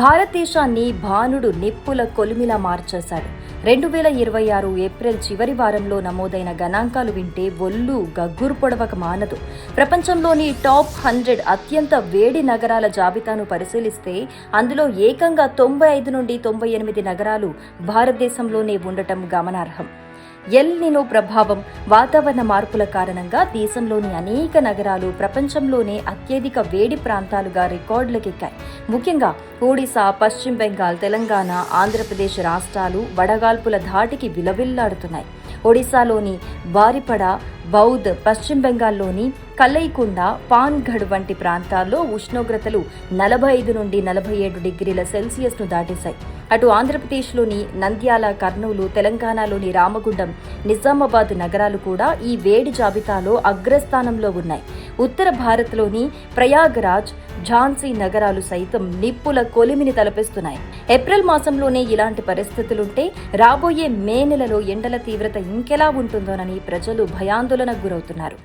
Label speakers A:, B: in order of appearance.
A: భారతదేశాన్ని భానుడు నిప్పుల కొలిమిలా మార్చేశాడు. 2026 ఏప్రిల్ చివరి వారంలో నమోదైన గణాంకాలు వింటే ఒళ్ళు గగ్గురు పొడవక మానదు. ప్రపంచంలోని టాప్ 100 అత్యంత వేడి నగరాల జాబితాను పరిశీలిస్తే అందులో ఏకంగా 95 నుండి 98 నగరాలు భారతదేశంలోనే ఉండటం గమనార్హం. ఎల్ నినో ప్రభావం, వాతావరణ మార్పుల కారణంగా దేశంలోని అనేక నగరాలు ప్రపంచంలోనే అత్యధిక వేడి ప్రాంతాలుగా రికార్డులకెక్కాయి. ముఖ్యంగా ఒడిశా, పశ్చిమ బెంగాల్, తెలంగాణ, ఆంధ్రప్రదేశ్ రాష్ట్రాలు వడగాల్పుల ధాటికి విలవిల్లాడుతున్నాయి. ఒడిశాలోని బారిపడ, బౌద్, పశ్చిమ బెంగాల్లోని కల్లైకుండ, పాన్గఢ్ వంటి ప్రాంతాల్లో ఉష్ణోగ్రతలు 45 నుండి 47 డిగ్రీల సెల్సియస్ను దాటేశాయి. అటు ఆంధ్రప్రదేశ్లోని నంద్యాల, కర్నూలు, తెలంగాణలోని రామగుండం, నిజామాబాద్ నగరాలు కూడా ఈ వేడి జాబితాలో అగ్రస్థానంలో ఉన్నాయి. ఉత్తర భారత్లోని ప్రయాగరాజ్, ఝాన్సీ నగరాలు సైతం నిప్పుల కొలిమిని తలపిస్తున్నాయి. ఏప్రిల్ మాసంలోనే ఇలాంటి పరిస్థితులుంటే రాబోయే మే నెలలో ఎండల తీవ్రత ఇంకెలా ఉంటుందోనని ప్రజలు భయాందోళనకు గురవుతున్నారు.